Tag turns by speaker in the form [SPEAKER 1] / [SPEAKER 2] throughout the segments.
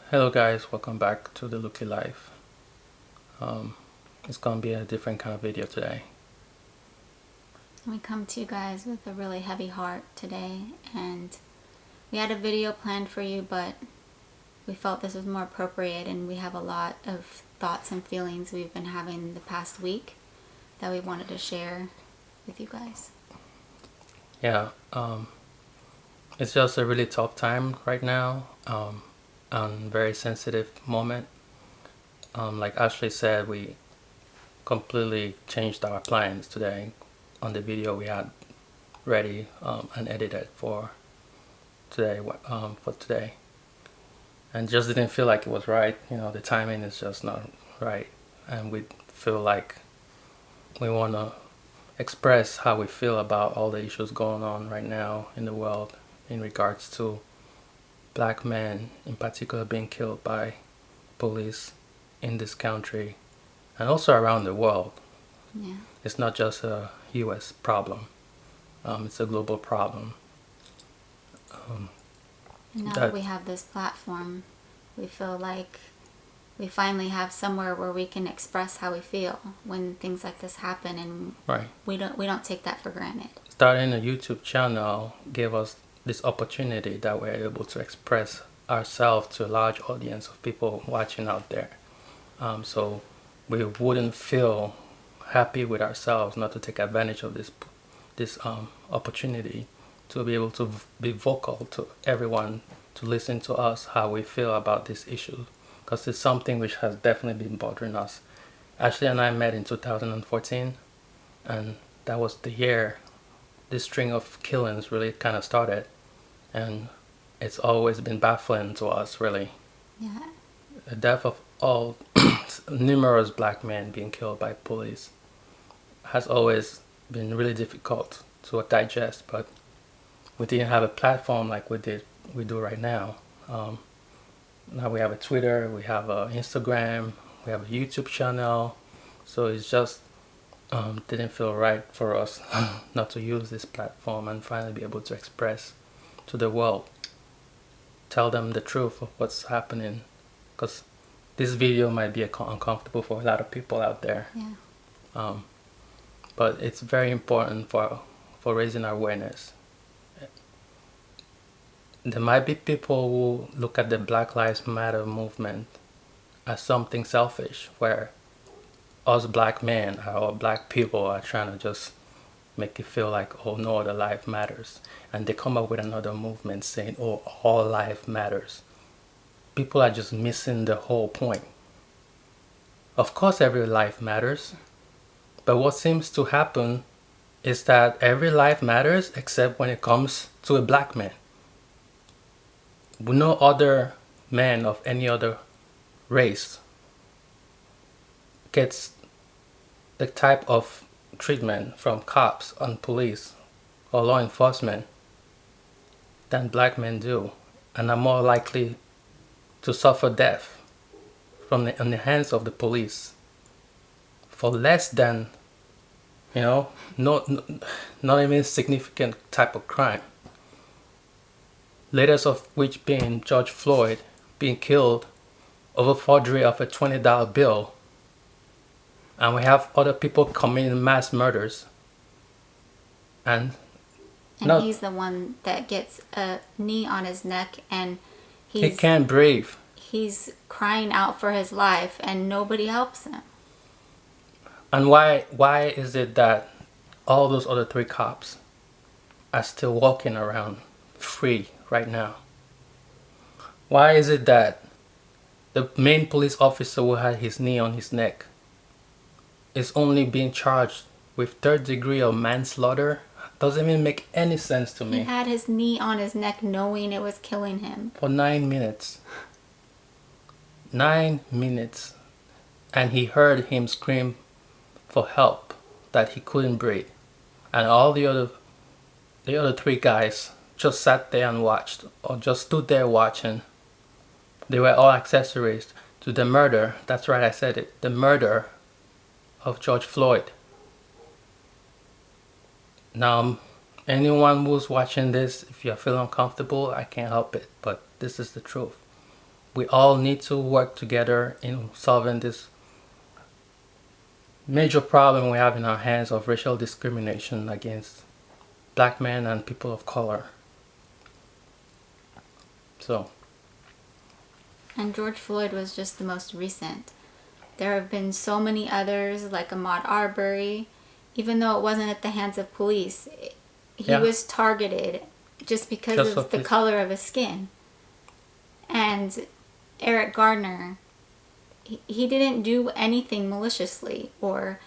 [SPEAKER 1] Hello guys, welcome back to the Looky Life. It's gonna be a different kind of video today.
[SPEAKER 2] We come to you guys with a really heavy heart today, and we had a video planned for you, but we felt this was more appropriate, and we have a lot of thoughts and feelings we've been having the past week that we wanted to share with you guys.
[SPEAKER 1] Yeah, it's just a really tough time right now, and very sensitive moment. Like Ashley said, we completely changed our plans today on the video we had ready and edited for today. And just didn't feel like it was right. You know, the timing is just not right, and we feel like we want to express how we feel about all the issues going on right now in the world in regards to black men in particular being killed by police in this country and also around the world.
[SPEAKER 2] Yeah.
[SPEAKER 1] It's not just a US problem, it's a global problem.
[SPEAKER 2] And now that we have this platform, we feel like we finally have somewhere where we can express how we feel when things like this happen, and
[SPEAKER 1] Right.
[SPEAKER 2] we don't take that for granted.
[SPEAKER 1] Starting a YouTube channel gave us this opportunity that we're able to express ourselves to a large audience of people watching out there. So we wouldn't feel happy with ourselves not to take advantage of this opportunity to be able to be vocal to everyone, to listen to us how we feel about this issue, because it's something which has definitely been bothering us. Ashley and I met in 2014, and that was the year this string of killings really kind of started, and it's always been baffling to us, really.
[SPEAKER 2] Yeah.
[SPEAKER 1] The death of all numerous black men being killed by police has always been really difficult to digest, but we didn't have a platform like we do right now. Now we have a Twitter, we have a Instagram, we have a YouTube channel, so it's just didn't feel right for us not to use this platform and finally be able to express to the world, tell them the truth of what's happening, because this video might be uncomfortable for a lot of people out there.
[SPEAKER 2] Yeah.
[SPEAKER 1] But it's very important for raising awareness. There might be people who look at the Black Lives Matter movement as something selfish, where us black men or black people are trying to just make it feel like, oh, no other life matters. And they come up with another movement saying, oh, all life matters. People are just missing the whole point. Of course every life matters, but what seems to happen is that every life matters except when it comes to a black man. No other man of any other race gets the type of treatment from cops and police or law enforcement than black men do, and are more likely to suffer death in the hands of the police for less than, not even significant type of crime. Latest of which being George Floyd being killed over forgery of a $20 bill. And we have other people committing mass murders. And
[SPEAKER 2] he's the one that gets a knee on his neck, and
[SPEAKER 1] he can't breathe.
[SPEAKER 2] He's crying out for his life, and nobody helps him.
[SPEAKER 1] And why is it that all those other 3 cops are still walking around free right now? Why is it that the main police officer who had his knee on his neck is only being charged with 3rd degree of manslaughter? Doesn't even make any sense to me.
[SPEAKER 2] He had his knee on his neck knowing it was killing him.
[SPEAKER 1] For 9 minutes. 9 minutes. And he heard him scream for help, that he couldn't breathe. And all the other 3 guys just sat there and watched, or just stood there watching. They were all accessories to the murder, that's right, I said it, the murder of George Floyd. Now, anyone who's watching this, if you feel uncomfortable, I can't help it, but this is the truth. we all need to work together in solving this major problem we have in our hands of racial discrimination against black men and people of color. So.
[SPEAKER 2] And George Floyd was just the most recent. There have been so many others, like Ahmaud Arbery. Even though it wasn't at the hands of police, he was targeted just because of the color of his skin. And Eric Gardner, he didn't do anything maliciously or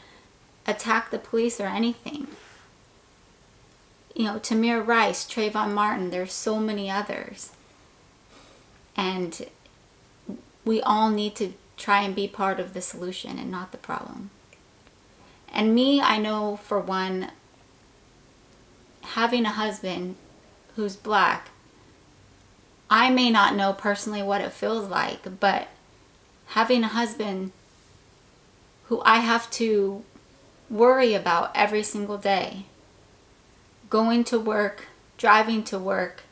[SPEAKER 2] attack the police or anything. You know, Tamir Rice, Trayvon Martin, there's so many others. And we all need to try and be part of the solution and not the problem. And me, I know for one, having a husband who's black, I may not know personally what it feels like, but having a husband who I have to worry about every single day, going to work, driving to work,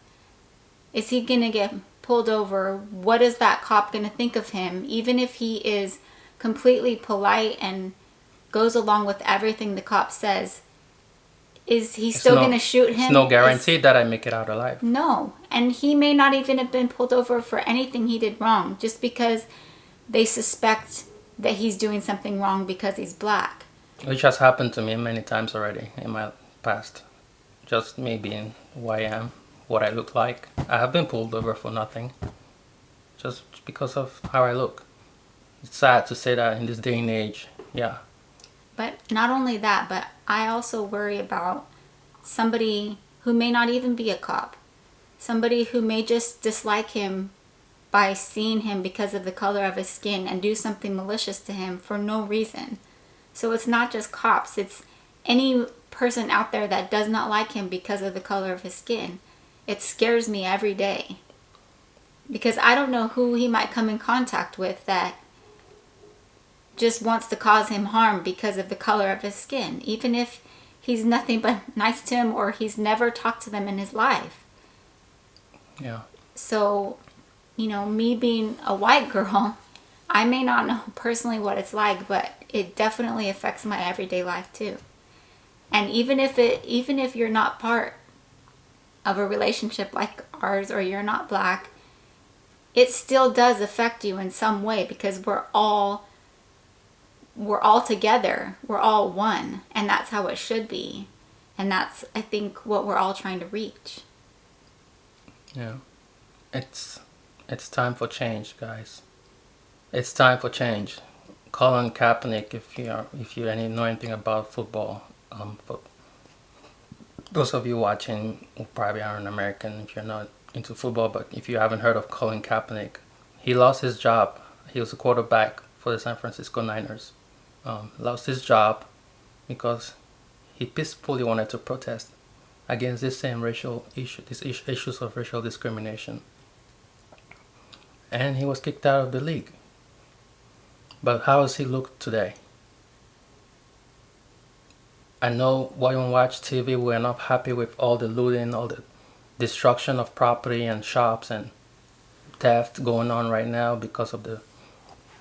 [SPEAKER 2] is he going to get pulled over? What is that cop going to think of him? Even if he is completely polite and goes along with everything the cop says, is he still going to shoot him?
[SPEAKER 1] It's no guarantee that I make it out alive.
[SPEAKER 2] No. And he may not even have been pulled over for anything he did wrong, just because they suspect that he's doing something wrong because he's black.
[SPEAKER 1] Which has happened to me many times already in my past. Just me being who I am, what I look like. I have been pulled over for nothing. Just because of how I look. It's sad to say that in this day and age. Yeah.
[SPEAKER 2] But not only that, but I also worry about somebody who may not even be a cop. Somebody who may just dislike him by seeing him because of the color of his skin and do something malicious to him for no reason. So it's not just cops, it's any person out there that does not like him because of the color of his skin. It scares me every day. Because I don't know who he might come in contact with that just wants to cause him harm because of the color of his skin, even if he's nothing but nice to him or he's never talked to them in his life.
[SPEAKER 1] Yeah.
[SPEAKER 2] So, you know, me being a white girl, I may not know personally what it's like, but it definitely affects my everyday life too. And even if you're not part of a relationship like ours, or you're not black, it still does affect you in some way, because we're all together. We're all one, and that's how it should be. And that's, I think, what we're all trying to reach.
[SPEAKER 1] Yeah. It's time for change, guys. It's time for change. Colin Kaepernick, if you know anything about football, for those of you watching who probably aren't American if you're not into football, but if you haven't heard of Colin Kaepernick, he lost his job. He was a quarterback for the San Francisco Niners. Lost his job because he peacefully wanted to protest against this same racial issue, issues of racial discrimination. And he was kicked out of the league. But how does he look today? I know when we watch TV, we're not happy with all the looting, all the destruction of property and shops and theft going on right now because of a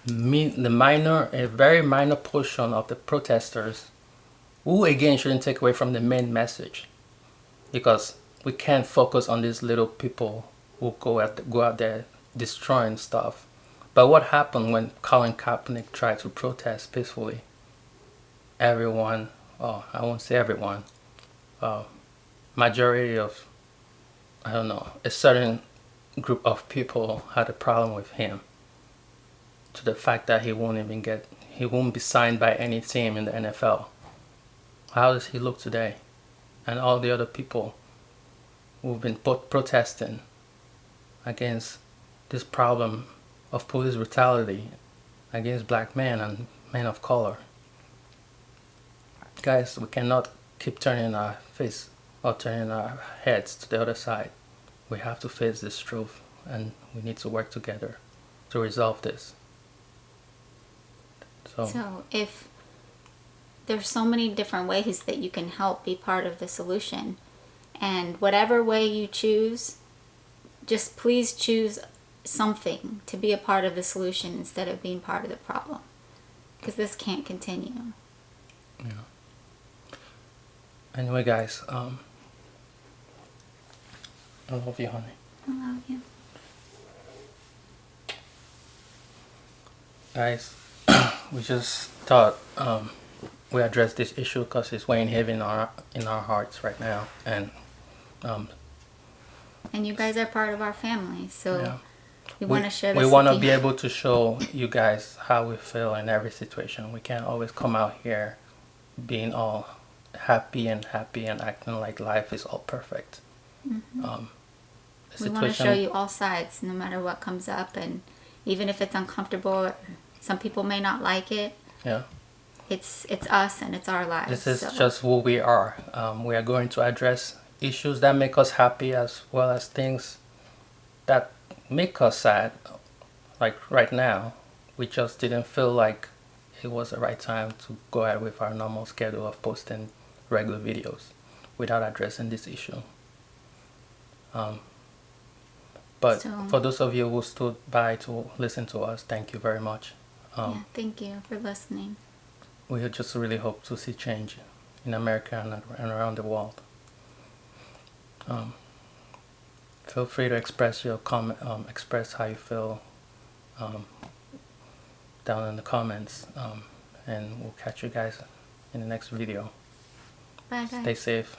[SPEAKER 1] very minor portion of the protesters, who again shouldn't take away from the main message, because we can't focus on these little people who go out there destroying stuff. But what happened when Colin Kaepernick tried to protest peacefully? Everyone, I won't say everyone, majority of, I don't know, a certain group of people had a problem with him, to the fact that he won't be signed by any team in the NFL. How does he look today? And all the other people who've been protesting against this problem of police brutality against black men and men of color. Guys, we cannot keep turning our face or turning our heads to the other side. We have to face this truth, and we need to work together to resolve this.
[SPEAKER 2] So if there's so many different ways that you can help be part of the solution, and whatever way you choose, just please choose something to be a part of the solution instead of being part of the problem. Because this can't continue.
[SPEAKER 1] Yeah. Anyway, guys, I love you, honey.
[SPEAKER 2] I love you.
[SPEAKER 1] Guys, we just thought we address this issue because it's weighing heavy in our hearts right now, and
[SPEAKER 2] And you guys are part of our family, so
[SPEAKER 1] yeah.
[SPEAKER 2] we want to share this
[SPEAKER 1] We want to
[SPEAKER 2] with
[SPEAKER 1] be
[SPEAKER 2] you.
[SPEAKER 1] able to show you guys how we feel in every situation. We can't always come out here being all happy and acting like life is all perfect.
[SPEAKER 2] We want to show you all sides, no matter what comes up, and even if it's uncomfortable, some people may not like it.
[SPEAKER 1] Yeah.
[SPEAKER 2] It's us and it's our lives.
[SPEAKER 1] This is
[SPEAKER 2] so.
[SPEAKER 1] just who we are. We are going to address issues that make us happy as well as things that make us sad. Like right now, we just didn't feel like it was the right time to go ahead with our normal schedule of posting regular videos without addressing this issue. But for those of you who stood by to listen to us, thank you very much.
[SPEAKER 2] Yeah, thank you for listening.
[SPEAKER 1] We just really hope to see change in America and around the world. Feel free to express your comment, express how you feel down in the comments, and we'll catch you guys in the next video.
[SPEAKER 2] Bye, guys.
[SPEAKER 1] Stay safe.